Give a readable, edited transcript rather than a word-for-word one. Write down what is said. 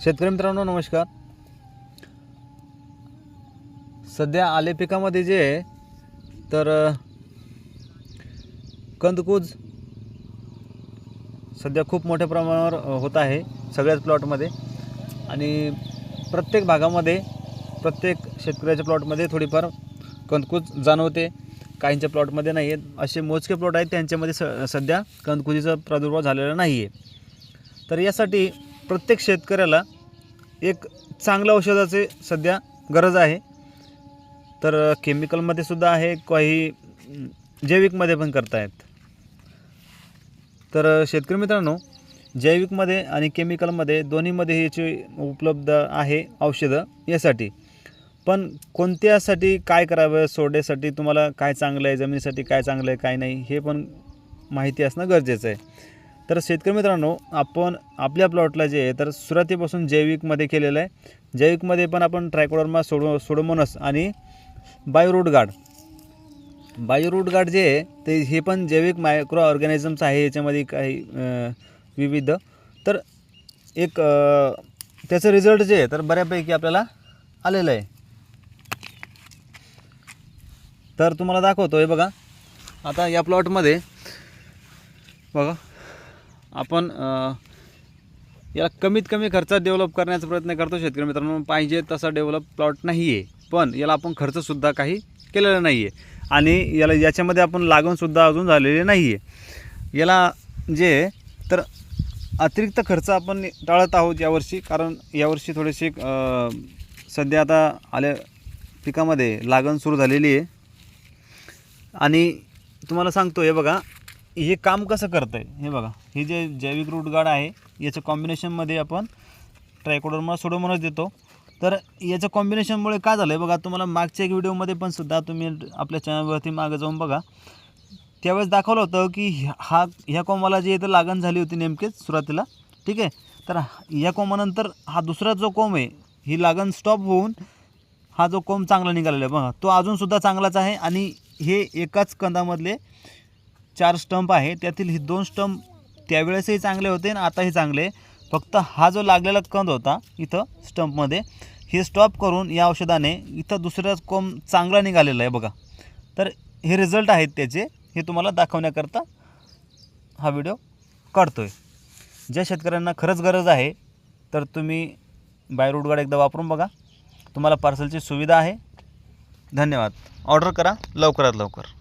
शेतकरी मित्रांनो नमस्कार। सध्या आले पिकामध्ये जे आहे तर कंदकुज सध्या खूप मोठ्या प्रमाणावर होत आहे सगळ्याच प्लॉटमध्ये आणि प्रत्येक भागामध्ये प्रत्येक शेतकऱ्याच्या प्लॉटमध्ये थोडीफार कंदकुज जाणवते। काहींच्या प्लॉटमध्ये नाही आहेत, असे मोजके प्लॉट आहेत त्यांच्यामध्ये सध्या कंदकुजीचा प्रादुर्भाव झालेला नाही आहे। तर यासाठी प्रत्येक शेतकऱ्याला एक चांगल्या औषधाचे सध्या गरज आहे। तर केमिकलमध्ये सुद्धा आहे, काही जैविकमध्ये पण करतायत। तर शेतकरी मित्रांनो, जैविकमध्ये आणि केमिकलमध्ये दोन्हीमध्ये याची उपलब्ध आहे औषधं यासाठी। पण कोणत्यासाठी काय करावं, सोड्यासाठी तुम्हाला काय चांगलं आहे, जमिनीसाठी काय चांगलं आहे काय नाही हे पण माहिती असणं गरजेचं आहे। तर शेतकरी मित्रांनो, आपण आपल्या प्लॉटला जे आहे तर सुरुवातीपासून जैविकमध्ये केलेलं आहे। जैविकमध्ये पण आपण ट्रायकोडर्मा, सुडोमोनास आणि बायोरूट गार्ड जे आहे ते हे पण जैविक मायक्रो ऑर्गॅनिझम्स आहे। याच्यामध्ये काही विविध तर एक त्याचं रिझल्ट जे आहे तर बऱ्यापैकी आपल्याला आलेलं आहे। तर तुम्हाला दाखवतो हे बघा, आता या प्लॉटमध्ये बघा आपण याला कमीत कमी खर्चात डेव्हलप करण्याचा प्रयत्न करतो। शेतकरी मित्रांनो, पाहिजे तसा डेव्हलप प्लॉट नाही आहे, पण याला आपण खर्चसुद्धा काही केलेला नाही आहे आणि याच्यामध्ये आपण लागणसुद्धा अजून झालेली नाही आहे। याला जे तर अतिरिक्त खर्च आपण टाळत आहोत यावर्षी, कारण यावर्षी थोडेसे सध्या आता आल्या पिकामध्ये लागण सुरू झालेली आहे। आणि तुम्हाला सांगतो हे बघा, हे काम कसं करतं आहे हे बघा। हे जे जैविक रूट गार्ड आहे याच्या कॉम्बिनेशनमध्ये आपण ट्रायकोडर्मा, सुडोमोनास देतो। तर याच्या कॉम्बिनेशनमुळे काय झालं आहे बघा, तुम्हाला मागच्या एक व्हिडिओमध्ये पण सुद्धा तुम्ही आपल्या चॅनलवरती मागे जाऊन बघा, त्यावेळेस दाखवलं होतं की ह्या कोंबाला जे इथं लागण झाली होती नेमकेच सुरुवातीला, ठीक आहे। तर या कोंबानंतर हा दुसरा जो कोंब आहे ही लागण स्टॉप होऊन हा जो कोंब चांगला निघालेला आहे बघा, तो अजूनसुद्धा चांगलाच आहे। आणि हे एकाच कंदामधले 4 स्टंप आहे, त्यातील हे 2 स्टंप त्यावेळेसही चांगले होते आणि आताही चांगले। फक्त हा जो लागलेला कंद होता इथं स्टंपमध्ये, हे स्टॉप करून या औषधाने इथं दुसरा कोंब चांगला निघालेला आहे बघा। तर हे रिझल्ट आहेत त्याचे, हे तुम्हाला दाखवण्याकरता हा व्हिडिओ काढतो आहे। ज्या शेतकऱ्यांना खरंच गरज आहे तर तुम्ही बायोरूट गार्ड एकदा वापरून बघा, तुम्हाला पार्सलची सुविधा आहे। धन्यवाद। ऑर्डर करा लवकरात लवकर।